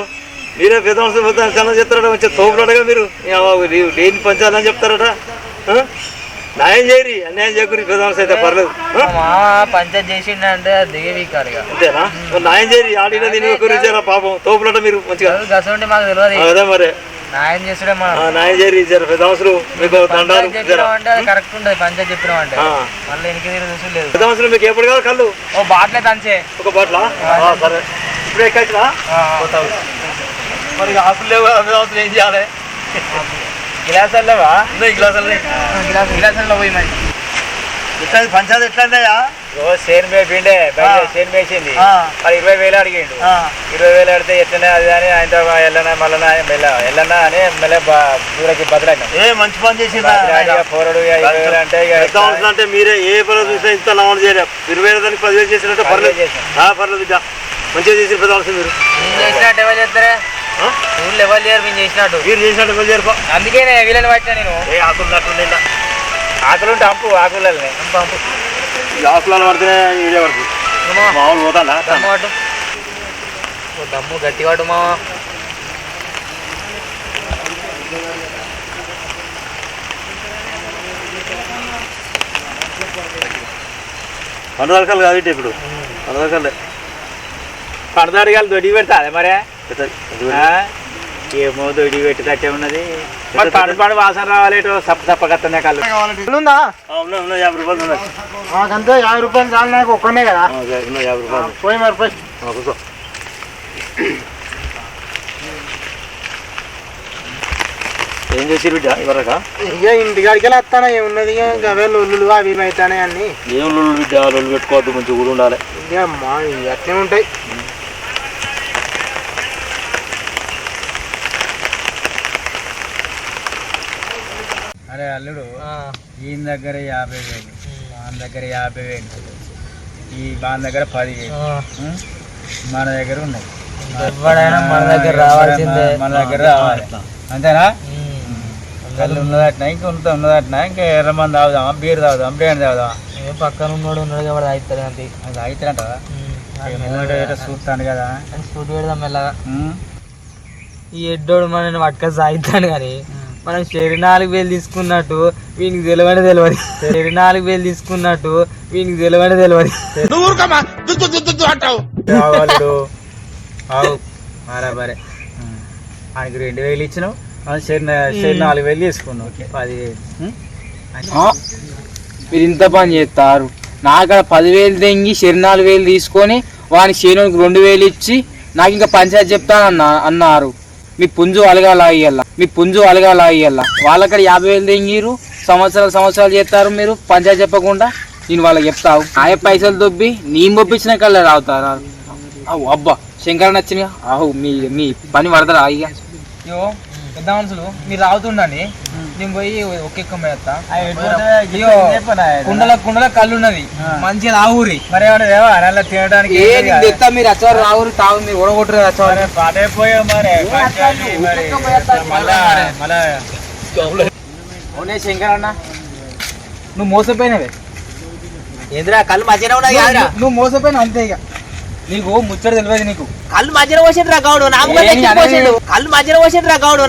Speaker 6: మీరే పెద్దమనుషులు చాలా చెప్తారట మంచిగా తోపులాడగా మీరు లేని పంచాలని చెప్తారట న్యాయం చేయరి అన్యాయం చేయకూరి పెద్దమనుషులు అయితే పర్లేదు
Speaker 2: మా పంచాయతీ చేసిండే దేవి కారుగా
Speaker 6: అంతేనా న్యాయం చేయరి ఆడిన దీని గురించి పాపం తోపులాట మీరు మంచిగా
Speaker 2: గసంటే మాకు తెలియదు
Speaker 6: అదే మరి
Speaker 2: న్యాయం చేసుడే
Speaker 6: న్యాయం చేయరి పెద్దమనుషులు మీకు దండాలు
Speaker 2: కరెక్ట్ ఉంటుంది పంచాయతీ చెప్పినాం అంటే మళ్ళీ ఎనికి చూసలేదు
Speaker 6: పెద్దమనుషులు మీకు ఎప్పుడు కాదు కళ్ళు
Speaker 2: ఓ బాట్లే తంచే
Speaker 6: ఒక బాట్లా సరే ఇప్పుడు ఎక్కచ్చురా మరి ఆకులు లేవు పెద్దమనుషులు ఏం చేయాలి
Speaker 1: గ్లాసులు లేవా
Speaker 6: గ్లాసులు
Speaker 1: గ్లాసుల్లో పోయి మరి
Speaker 6: ఎట్లా పంచాయతీ ఎట్లయినాయా
Speaker 1: చేను పిండే చేను వేసింది మరి 20,000 అడిగిండు 20,000 అడితే ఎట్లనే అది అని ఆయనతో వెళ్ళనా మళ్ళా వెళ్ళనా అని మళ్ళీ దూరకి బదులైనా
Speaker 6: ఏ మంచి పని చేసిందా
Speaker 1: పోరడు 20,000 అంటే
Speaker 6: అంటే మీరే ఏ పనులు చూసినా ఇంత లాభం చేయలేదు 20,000 దానికి 10,000 చేసినట్టు పర్లేదు పర్లేదు బిడ్డ మంచిగా చేసి పెద్దవలసి మీరు
Speaker 2: చేసినట్టు ఎవరు చేస్తారా ఊళ్ళో ఎవరు చేయరు మేము చేసినట్టు
Speaker 6: మీరు చేసినట్టు ఎవరు చేయరు
Speaker 1: అందుకే వీళ్ళని పట్టినా నేను
Speaker 6: ఏ ఆకులు అట్లా
Speaker 1: ఆకులుంటే అంపు ఆకులని
Speaker 6: అంపు ఆకులను పడితేనే ఇదే పడుతుంది మామూలు పోతాడా
Speaker 2: దమ్ము గట్టి వాడు మా
Speaker 6: పండుగలు కాదు ఇప్పుడు పండుగలే
Speaker 1: పండుగలు దొడి పెడతా అదే మరే ఏమో దొడి పెట్టేటట్టే ఉన్నది మరి పండు వాసన రావాలి సప్పకత్తనే కళ్ళు
Speaker 4: ఉందా
Speaker 6: 50 రూపాయలు ఉన్నాయి
Speaker 4: మాకంతే 50 రూపాయలు చాలు నాకు ఒక్కనే కదా
Speaker 6: 50 రూపాయలు
Speaker 4: పోయి మరి పోయి
Speaker 6: కూర్చో ఏం చేసి బిడ్డ ఇవరక
Speaker 4: ఇక ఇంటికాడికి వస్తానా ఏమున్నది ఇక అవే లొల్లులు అవి ఇవి అవుతానే అన్ని
Speaker 6: ఏం లొల్లు బిడ్డ లొల్లు పెట్టుకోవద్దు మంచిగా కూడా ఉండాలి
Speaker 4: ఇక అమ్మా అట్నే ఉంటాయి
Speaker 1: అరే అల్లుడు ఈయన దగ్గర 50,000 వాని దగ్గర 50,000 ఈ వాని దగ్గర 10,000 మన దగ్గర ఉన్నాయి
Speaker 2: ఎవడైనా మన దగ్గర రావాల్సిందే
Speaker 1: మన దగ్గర రావాలి అంతేనా కళ్ళు ఉన్నదట్నా ఇంకా ఉన్నదట్నా ఇంకా ఎర్రమంది తాగుదామా బీర్ తాగుదాం బిర్యానీ తాగుదామా
Speaker 2: పక్కన ఉన్నాడు ఎవడు అవుతుంది అంతే
Speaker 1: అది అవుతారంటదా చూస్తాను కదా
Speaker 2: సూట్ పెడదాం మెల్లగా ఈ ఎడ్డోడు మనని పట్టుక సాగుతాడు కానీ మనం షెరి 4,000 తీసుకున్నట్టు వీనికి తెలియని తెలియదు షెరి 4,000 తీసుకున్నట్టు వీనికి తెలియని తెలియదు
Speaker 1: బరే ఆయనకి 2000 ఇచ్చినావు, షేర్ 4000 తీసుకున్నావు, 10,000.
Speaker 4: మీరు ఇంత పని చేస్తారు. నాకు 10,000 తెంగి 4,000 తీసుకొని వాని చేనుకి 2,000 ఇచ్చి నాకు ఇంకా పంచాయతీ చెప్తాను అన్నారు. మీ పుంజు అలగాల అయ్యల్లా వాళ్ళక్కడ 50,000 తెంగిరు. సంవత్సరాలు చేస్తారు మీరు పంచాయతీ చెప్పకుండా. నేను వాళ్ళకి చెప్తావు ఆయ పైసలు దొబ్బి నేను పంపించిన కల్లా రావుతారు. అబ్బా శంకర నచ్చినగా అహు మీ పని పడతారా అయ్యా?
Speaker 7: అయ్యో పెద్ద మనుషులు మీరు రావుతుండండి, నేను పోయి ఒక్కెక్క కుండల కళ్ళు ఉన్నది మంచిగా రావురి.
Speaker 1: మరి అలా తినడానికి
Speaker 7: మీరు వచ్చారు రావురి తావు మీరు ఓడగొట్టరు వచ్చారు.
Speaker 1: పాడైపోయావు
Speaker 7: అవునే శంకర్ అన్న, నువ్వు మోసపోయినవే.
Speaker 2: ఏంద్రా కళ్ళు మధ్యన ఉన్నాయి
Speaker 7: నువ్వు మోసపోయినావు అంతే. ఇక నీకు ముచ్చట తెలియదు. నీకు
Speaker 2: కళ్ళు మధ్యన పోసిండ్రా గౌడు కళ్ళు మధ్యన పోసిండ్రా గౌడు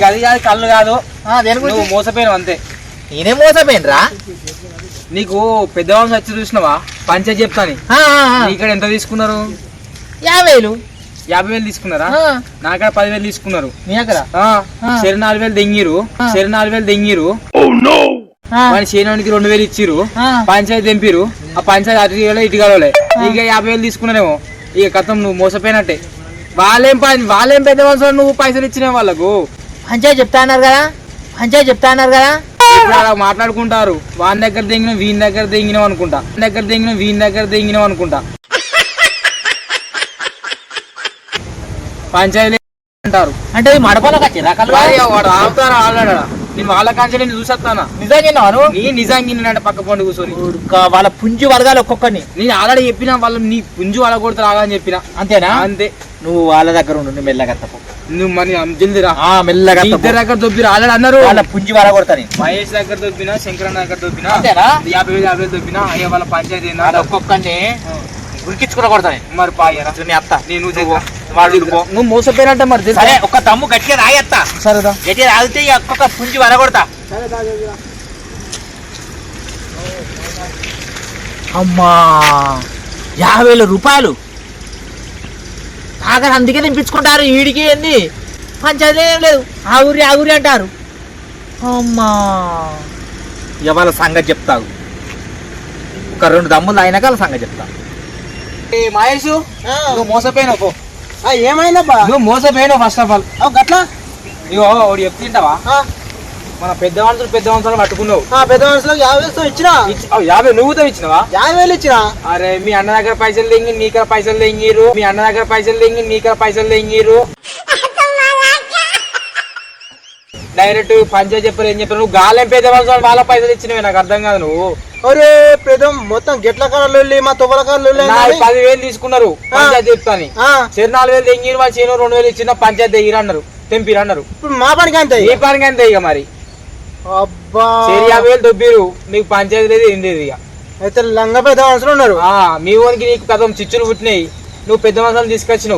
Speaker 7: గది కాదు కళ్ళు కాదు, నువ్వు మోసపోయినావు అంతే.
Speaker 2: నేనే మోసపోయినరా?
Speaker 7: నీకు పెద్ద వాళ్ళు వచ్చి చూసినావా పంచాయతీ చెప్తాను. ఇక్కడ ఎంత తీసుకున్నారు? 50,000 తీసుకున్నారా? నాకడ 10,000 తీసుకున్నారు.
Speaker 2: నీ అక్కడ
Speaker 7: 4,000 దెంగిరు. వాడి చేనానికి 2,000 ఇచ్చిరు. పంచాయతీ తెంపిరు. ఆ పంచాయతీ అటు ఇటు కలవలే. ఇక 50,000 తీసుకున్నారేమో. ఇక కథం నువ్వు మోసపోయినట్టే. వాళ్ళేం పెద్ద మనుషులు, నువ్వు పైసలు ఇచ్చినావు వాళ్ళకు.
Speaker 2: పంచాయతీ చెప్తా అన్నారు కదా
Speaker 7: ఇప్పుడు అలా మాట్లాడుకుంటారు. వాని దగ్గర దిగిన వీని దగ్గర దిగినావు అనుకుంటా. పంచాయతీ అంటారు.
Speaker 2: అంటే మడపలోకి వచ్చిరా కళ్ళు?
Speaker 7: వాడు ఆపుతారా ఆడాడా? నేను వాళ్ళ కాంచె నేను చూసేస్తానా?
Speaker 2: నిజంగా
Speaker 7: నిజంగా పక్క పండు కూర్చొని
Speaker 2: వాళ్ళ పుంజు వరగాలి ఒక్కొక్కరిని.
Speaker 7: నేను ఆల్రెడీ చెప్పినా వాళ్ళు నీ పుంజు వాళ్ళ కొడుతు రాగాని చెప్పిన.
Speaker 2: అంతేనా?
Speaker 7: అంతే.
Speaker 2: నువ్వు వాళ్ళ దగ్గర ఉండు, మెల్లగా తప్పు.
Speaker 7: నువ్వు మరి జల్దిరా
Speaker 2: మెల్లగా
Speaker 7: ఇద్దరు దగ్గర దొబ్బిరా ఆల్రెడీ అన్నారు.
Speaker 2: వాళ్ళ పుంజు వర కొడతాను.
Speaker 7: మహేష్ దగ్గర దొబ్బినా, శంకరన్న దగ్గర దొబ్బినా,
Speaker 2: అంతేనా?
Speaker 7: 50,000 దొబ్బినా. అయ్యా వాళ్ళ పంచాయతీ
Speaker 2: ఒక్కొక్కరిని ఉరికించుకుని కొడతాను.
Speaker 7: మరి పాయరా
Speaker 2: అత్త
Speaker 7: నువ్వు మోసపోయినట్టే మరి.
Speaker 2: సరే ఒక్క దమ్ము గట్టిగా రాయత్తా.
Speaker 7: సరేదా
Speaker 2: గట్టిగా రాగితే ఒక్కొక్క పుంజు వర కొడతా. అమ్మా 50,000 రూపాయలు కాగా అందుకే నింపించుకుంటారు. ఈడికి ఏంది పంచాయతీ ఏం లేదు, ఆగురి అంటారు. అమ్మా ఇవాళ సంగతి చెప్తావు. ఒక 2 దమ్ములు అయినాక వాళ్ళ సంగతి చెప్తా.
Speaker 7: మహేష్ నువ్వు మోసపోయినావు.
Speaker 4: ఏమైందబ్బా?
Speaker 7: నువ్వు మోసపోయినావు ఫస్ట్ ఆఫ్ ఆల్.
Speaker 4: గట్లా
Speaker 7: ఇగో ఒకటి చెప్తుంటావా? మన పెద్ద మనుషులు పట్టుకున్నావు.
Speaker 4: పెద్ద మనుషులకు 50,000 ఇచ్చినా.
Speaker 7: 50 నువ్వుతో ఇచ్చినావా?
Speaker 4: 50,000 ఇచ్చినా.
Speaker 7: అరే మీ అన్న దగ్గర పైసలు తెంగి నీకర పైసలు తెంగిరు. డైరెక్ట్ పంచాయతీ చెప్పారు. ఏం చెప్పారు? నువ్వు గాలెం పెద్ద మనుషులు వాళ్ళ పైసలు ఇచ్చినవి. నాకు అర్థం కాదు. నువ్వు
Speaker 4: అరే పెద్ద మొత్తం గెట్ల కలర్లు మా తొవ్వల కలర్లు
Speaker 7: 10,000 తీసుకున్నారు పంచాయతీ చెప్తాని. 4,000 తెంగిరు. వాళ్ళు 2,000 ఇచ్చిన పంచాయతీ తెగిరు అన్నారు, తెంపిరు అన్నారు.
Speaker 4: ఇప్పుడు మా పనికి అంతే.
Speaker 7: ఏ పనికి అంతే. ఇక మరి
Speaker 4: అబ్బా
Speaker 7: 50,000 దొబ్బిరు. మీకు పంచాయతీ లేదు, ఏం లేదు. ఇక
Speaker 4: అయితే లంగ పెద్ద మనుషులు ఉన్నారు.
Speaker 7: మీ ఓనికి నీకు కథం చిచ్చులు పుట్టినాయి. నువ్వు పెద్ద మనుషులు తీసుకొచ్చిన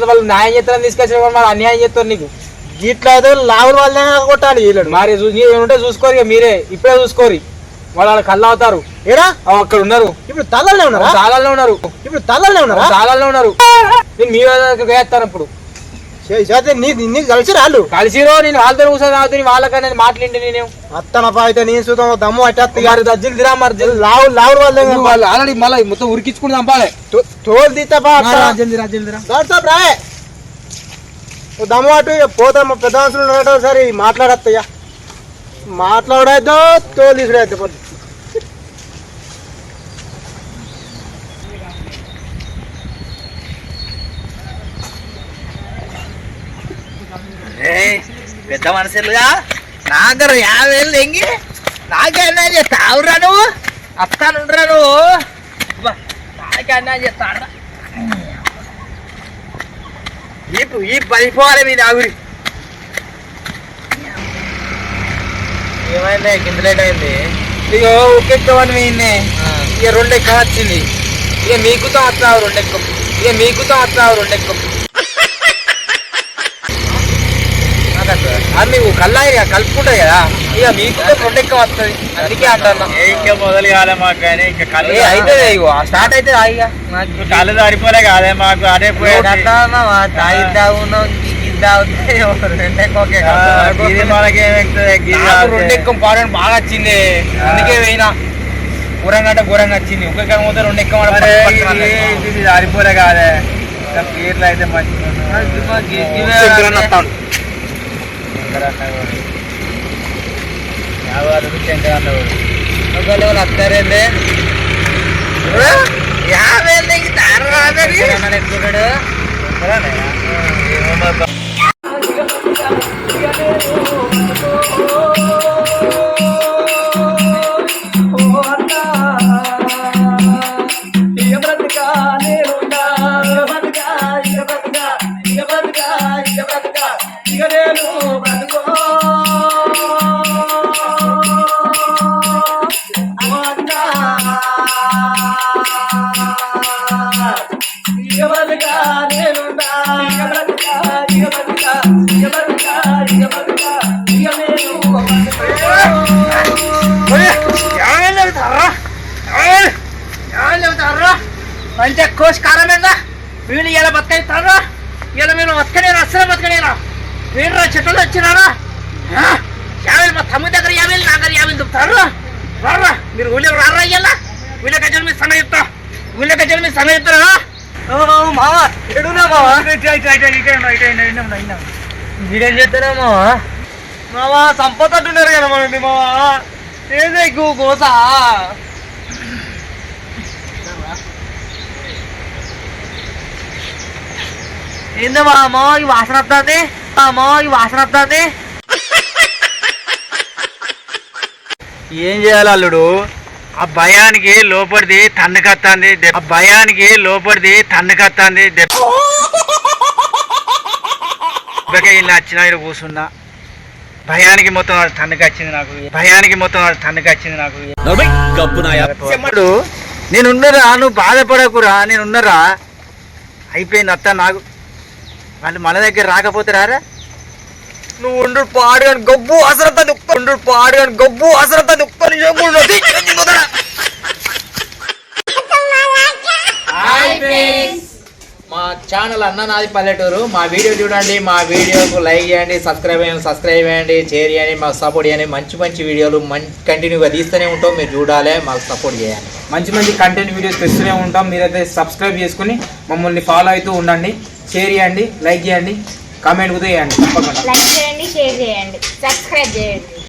Speaker 7: వాళ్ళు న్యాయం చేస్తారని తీసుకొచ్చిన వాళ్ళు అన్యాయం చేస్తారు నీకు.
Speaker 4: ఇట్లా అయితే లావుల వాళ్ళే కొట్టాలి.
Speaker 7: మరి ఉంటే చూసుకోరు. ఇక మీరే ఇప్పుడే చూసుకోరు. వాళ్ళు కళ్ళు అవుతారు.
Speaker 4: ఏడా
Speaker 7: అక్కడ ఉన్నారు.
Speaker 4: ఇప్పుడు తలనే ఉన్నారు.
Speaker 7: నేను మీ దగ్గరికి వేస్తాను. ఇప్పుడు
Speaker 4: నీకు కలిసి రాళ్ళు
Speaker 7: కలిసిరో. నేను వాళ్ళతో కూర్చొని వాళ్ళకన్నా మాట్లాడి నేను
Speaker 4: అత్తనపా అయితే నేను చూద్దాం దమ్ము అట్టేస్తారు.
Speaker 7: దజ్జలు తిరా మరి
Speaker 4: లావుల వాళ్ళే
Speaker 7: వాళ్ళు ఆల్రెడీ మళ్ళీ మొత్తం ఉరికించుకుని చంపాలి.
Speaker 4: తోలు తీస్తాపా రాయే దమ్ము అటు పోతాం. పెద్ద మనుషులు ఉండటం సరే మాట్లాడత్తయ్యా. మాట్లాడేద్దో తోలు తీసుడేద్దు.
Speaker 2: పెద్ద మనుషులుగా నా దగ్గర 50,000 తెంగి నాకన్నా చేస్తావురా నువ్వు. అత్తానుండ్రా నువ్వు. నాకన్నా చేస్తాను. ఈ పడిపోవాలి మీ ఆగురి. ఏమైంది కింద లేట్ అయింది?
Speaker 7: ఇక ఒక్కెక్కవని ఇక 2 ఎక్కువ వచ్చింది. ఇక మీకుతో వస్తున్నావు 2 ఎక్కువ. అది మీకు కల్లా కలుపుకుంటాయి కదా. ఇక మీకుతో 2 ఎక్కువ వస్తుంది. అందుకే అంటున్నా.
Speaker 1: ఇంకా మొదలు కాలే మాకు. కానీ ఇంకా కళ్ళు
Speaker 7: అయితే స్టార్ట్ అయితే
Speaker 1: కళ్ళు దారిపోలే కాదే మాకు. అదే
Speaker 7: తాగిద్దాము రెండెక్కం పాడని బాగా వచ్చింది అందుకే పోయినా ఘోరంగా అంటే ఘోరంగా వచ్చింది ఒక్కొక్క పోతే రెండెక్కం
Speaker 1: సరిపోలే కాదే పేర్లు అయితే మంచిగా
Speaker 7: వస్తారేందే
Speaker 2: మంచిగా కోసి కారమేందా వీళ్ళు ఇలా బతకైతారా ఇలా మీరు బతకనేరా అసలు బతకనేరా వీళ్ళు చెట్లు వచ్చినారా యాభై మా తమ్ముడి దగ్గర 50 నా దగ్గర 50 దుపుతారు రారా మీరు ఊళ్ళో రారా అయ్యా వీళ్ళ గజలు మీ సంగతి చెప్తా వీళ్ళ గజలు మీ సంగతి చెప్తారా మావా ఎడునా మావా
Speaker 7: మీరేం చేస్తారా మావా
Speaker 2: మావా సంపత్తున్నారు కదా మనది మావా ఏదే గోసా ఏందమ్మా మావ ఈ వాసన వస్తుంది మావ ఈ వాసన వస్తుంది
Speaker 1: ఏం చేయాలి అల్లుడు ఆ భయానికి లోపలిది తన్నుకత్తాంది ఆ భయానికి లోపలిది తన్నుకత్తాంది దెబ్బకే ఇలా వచ్చినా ఇక్కడ కూర్చున్నా భయానికి మొత్తం తన్నుకొచ్చింది నాకు భయానికి మొత్తం తన్నుకొచ్చింది నాకు చెమ్మడు నేనున్నరా నువ్వు బాధపడకురా నేనున్నరా అయిపోయింది అత్త నాకు వాళ్ళు మన దగ్గర రాకపోతే రారా
Speaker 7: నువ్వు ఉండు పాడు అని గబ్బు అసరత ఉండు పాడు అని గబ్బు అసరత మా ఛానల్ అన్న నాది పల్లెటూరు మా వీడియో చూడండి మా వీడియోకు లైక్ చేయండి సబ్స్క్రైబ్ చేయండి షేర్ చేయండి మాకు సపోర్ట్ చేయండి మంచి మంచి వీడియోలు కంటిన్యూగా తీస్తూనే ఉంటాం మీరు చూడాలి మాకు సపోర్ట్ చేయండి మంచి మంచి కంటెంట్ వీడియోస్ తెస్తూనే ఉంటాం మీరైతే సబ్స్క్రైబ్ చేసుకుని మమ్మల్ని ఫాలో అవుతూ ఉండండి షేర్ చేయండి లైక్ చేయండి కామెంట్ కూడా చేయండి తప్పకుండా
Speaker 3: లైక్ చేయండి షేర్ చేయండి సబ్స్క్రైబ్ చేయండి